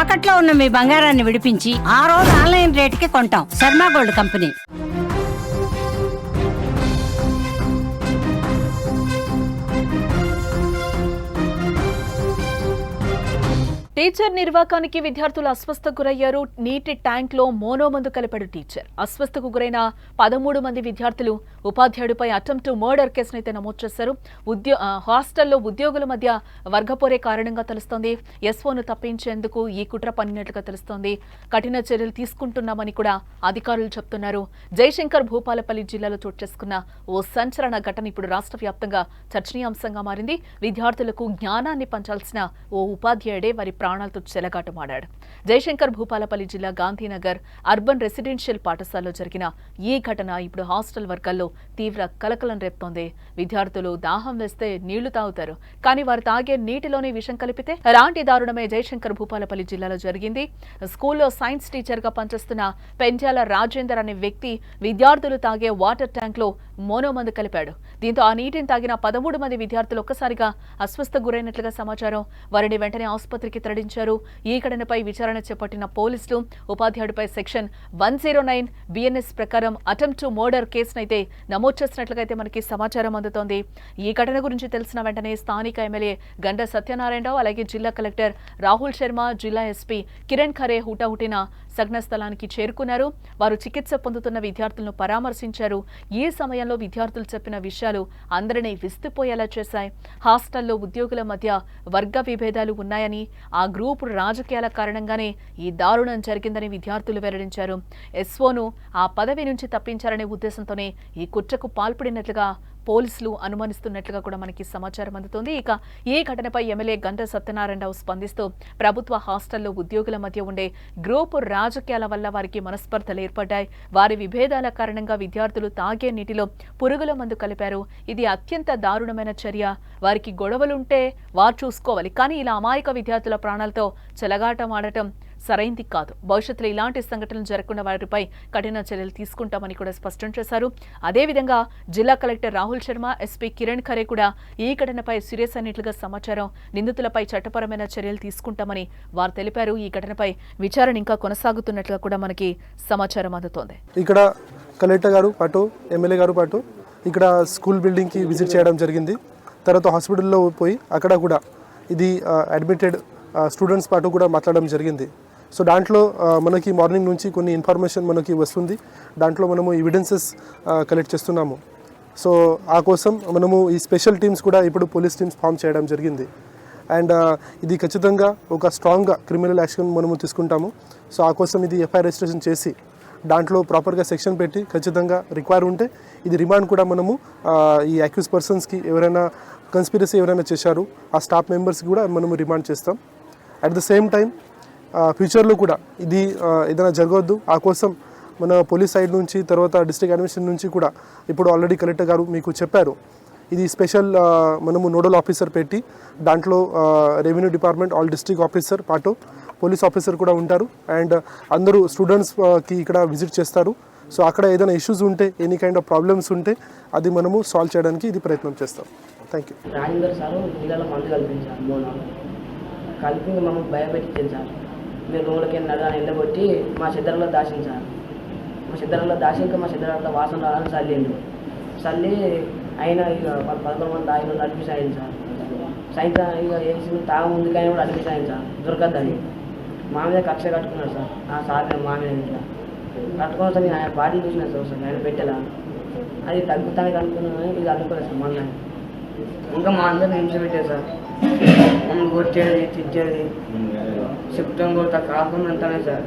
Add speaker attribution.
Speaker 1: తాకట్లో ఉన్న మీ బంగారాన్ని విడిపించి ఆ రోజు ఆన్లైన్ రేటుకి కొంటాం. Sharma gold company.
Speaker 2: టీచర్ నిర్వాకానికి విద్యార్థులు అస్వస్థకు గురయ్యారు. నీటి ట్యాంక్ లో మోనోమందు కలిపాడు టీచర్. అస్వస్థకు గురైన 13 మంది విద్యార్థులు ఉపాధ్యాయుడిపై అటెంప్ట్ టు మర్డర్ కేసునైతే నమోదు చేశారు. హాస్టల్లో ఉద్యోగుల మధ్య వర్గపోరే కారణంగా తెలుస్తోంది. ఎస్ఓను తప్పించేందుకు ఈ కుట్ర పన్నినట్లుగా తెలుస్తోంది. కఠిన చర్యలు తీసుకుంటున్నామని కూడా అధికారులు చెప్తున్నారు. జయశంకర్ భూపాలపల్లి జిల్లాలో చోటు చేసుకున్న ఓ సంచలన ఘటన ఇప్పుడు రాష్ట్ర వ్యాప్తంగా చర్చనీయాంశంగా మారింది. విద్యార్థులకు జ్ఞానాన్ని పంచాల్సిన ఓ ఉపాధ్యాయుడే వారి ప్రాణాలతో చెలగాటమాడాడు. జయశంకర్ భూపాలపల్లి జిల్లా గాంధీనగర్ అర్బన్ రెసిడెన్షియల్ పాఠశాలలో జరిగిన ఈ ఘటన ఇప్పుడు హాస్టల్ వర్గాల్లో తీవ్ర కలకలం రేపుతోంది. విద్యార్థులు దాహం వేస్తే నీళ్లు తాగుతారు, కానీ వారు తాగే నీటిలోనే విషం కలిపితే అలాంటి దారుణమే జయశంకర్ భూపాలపల్లి జిల్లాలో జరిగింది. స్కూల్లో సైన్స్ టీచర్ గా పనిచేస్తున్న పెంజాల రాజేందర్ అనే వ్యక్తి విద్యార్థులు తాగే వాటర్ ట్యాంక్ లో మోనోమందు కలిపాడు. దీంతో ఆ నీటిని తాగిన 13 మంది విద్యార్థులు ఒక్కసారిగా అస్వస్థకు గురైనట్లుగా సమాచారం. వారిని వెంటనే ఆసుపత్రికి తరలించారు. ఈ ఘటనపై విచారణ చేపట్టిన పోలీసులు ఉపాధ్యాయుడిపై సెక్షన్ 109 బిఎన్ఎస్ ప్రకారం అటెంప్ట్ టు మర్డర్ కేసునైతే నమోదు చేసినట్లుగా అయితే మనకి సమాచారం అందుతోంది. ఈ ఘటన గురించి తెలిసిన వెంటనే స్థానిక ఎమ్మెల్యే గండ సత్యనారాయణరావు, అలాగే జిల్లా కలెక్టర్ రాహుల్ శర్మ, జిల్లా ఎస్పీ కిరణ్ ఖరే హుటాహుటిన సఘన స్థలానికి చేరుకున్నారు. వారు చికిత్స పొందుతున్న విద్యార్థులను పరామర్శించారు. ఈ సమయంలో విద్యార్థులు చెప్పిన విషయాలు అందరినీ విస్తుపోయేలా చేశాయి. హాస్టల్లో ఉద్యోగుల మధ్య వర్గ విభేదాలు ఉన్నాయని, ఆ గ్రూపు రాజకీయాల కారణంగానే ఈ దారుణం జరిగిందని విద్యార్థులు వెల్లడించారు. ఎస్ఓను ఆ పదవి నుంచి తప్పించారనే ఉద్దేశంతోనే ఈ కుట్రకు పాల్పడినట్లుగా పోలీసులు అనుమానిస్తున్నట్లుగా కూడా మనకి సమాచారం అందుతోంది. ఇక ఈ ఘటనపై ఎమ్మెల్యే గంట సత్యనారాయణరావు స్పందిస్తూ ప్రభుత్వ హాస్టల్లో ఉద్యోగుల మధ్య ఉండే గ్రూపు రాజకీయాల వల్ల వారికి మనస్పర్ధలు ఏర్పడ్డాయి. వారి విభేదాల కారణంగా విద్యార్థులు తాగే నీటిలో పురుగుల మందు కలిపారు. ఇది అత్యంత దారుణమైన చర్య. వారికి గొడవలుంటే వారు చూసుకోవాలి, కానీ ఇలా అమాయక విద్యార్థుల ప్రాణాలతో చెలగాటం ఆడటం సరైంది కాదు. భవిష్యత్తులో ఇలాంటి సంఘటనలు జరగకుండా వారిపై కఠిన చర్యలు తీసుకుంటామని కూడా స్పష్టం చేశారు. అదేవిధంగా జిల్లా కలెక్టర్ రాహుల్ శర్మ, ఎస్పీ కిరణ్ ఖరే కూడా ఈ ఘటనపై సీరియస్ అయినట్లుగా సమాచారం. నిందితులపై చట్టపరమైన చర్యలు తీసుకుంటామని వారు తెలిపారు. ఈ ఘటనపై విచారణ ఇంకా కొనసాగుతున్నట్లుగా కూడా మనకి సమాచారం అందుతోంది.
Speaker 3: ఇక్కడ కలెక్టర్ గారు పాటు ఎమ్మెల్యే గారు పాటు ఇక్కడ స్కూల్ బిల్డింగ్కి విజిట్ చేయడం జరిగింది. తర్వాత హాస్పిటల్లో పోయి అక్కడ కూడా ఇది అడ్మిటెడ్ స్టూడెంట్స్ పాటు కూడా మాట్లాడడం జరిగింది. సో దాంట్లో మనకి మార్నింగ్ నుంచి కొన్ని ఇన్ఫర్మేషన్ మనకి వస్తుంది. దాంట్లో మనము ఎవిడెన్సెస్ కలెక్ట్ చేస్తున్నాము. సో ఆ కోసం మనము ఈ స్పెషల్ టీమ్స్ కూడా ఇప్పుడు పోలీస్ టీమ్స్ ఫామ్ చేయడం జరిగింది. అండ్ ఇది ఖచ్చితంగా ఒక స్ట్రాంగ్గా క్రిమినల్ యాక్షన్ మనము తీసుకుంటాము. సో ఆ కోసం ఇది ఎఫ్ఐఆర్ రిజిస్ట్రేషన్ చేసి దాంట్లో ప్రాపర్గా సెక్షన్ పెట్టి ఖచ్చితంగా రిక్వైర్ ఉంటే ఇది రిమాండ్ కూడా మనము ఈ అక్యూజ్ పర్సన్స్కి ఎవరైనా కన్స్పిరసీ ఎవరైనా చేశారు ఆ స్టాఫ్ మెంబర్స్కి కూడా మనము రిమాండ్ చేస్తాం. అట్ ద సేమ్ టైం ఫ్యూచర్లో కూడా ఇది ఏదైనా జరగవద్దు, ఆ కోసం మన పోలీస్ సైడ్ నుంచి తర్వాత డిస్ట్రిక్ట్ అడ్మినిస్ట్రేషన్ నుంచి కూడా ఇప్పుడు ఆల్రెడీ కలెక్టర్ గారు మీకు చెప్పారు. ఇది స్పెషల్ మనము నోడల్ ఆఫీసర్ పెట్టి దాంట్లో revenue department all district officer పాటు పోలీస్ ఆఫీసర్ కూడా ఉంటారు. అండ్ అందరూ స్టూడెంట్స్కి ఇక్కడ విజిట్ చేస్తారు. సో అక్కడ ఏదైనా ఇష్యూస్ ఉంటే, ఎనీ కైండ్ ఆఫ్ ప్రాబ్లమ్స్ ఉంటే అది మనము సాల్వ్ చేయడానికి ఇది ప్రయత్నం చేస్తాం. Thank you.
Speaker 4: రాజేందర్ సారు నీళ్ళలో మందు కల్పించారు. మోనాలు కలిపి మమ్మల్ని భయపెట్టించారు సార్. మీరు రూమ్లోకి వెళ్ళినాడు అని ఎండగొట్టి మా సిద్ధంలో దాచింది సార్. మా సిద్ధంలో దాచి ఇంకా మా సిద్ధంలో వాసన రావాలని చల్లిండు. చల్లి అయినా ఇక 11 మంది తాగిన అడ్మిషన్ అయింది సార్. సాయంత్రం ఇక వేసి తాగ ముందుకైనా కూడా అడ్మిషన్ అయింది సార్. దొరకద్దని మా మీద కక్ష కట్టుకున్నాడు సార్. ఆ సార్ మా మీద ఇట్లా కట్టుకున్న సార్ నేను ఆయన బాడీ చూసినాను సార్. ఆయన పెట్టేలా అది తగ్గుతానికి అనుకున్నాను, ఇది అనుకోలేదు సార్. మొన్న ఇంకా మా అందరిని హింస పెట్టేది సార్. మమ్మల్ని కొట్టేది, తిట్టేది, చెప్తాం కూడా కాకుండా అంటానే సార్.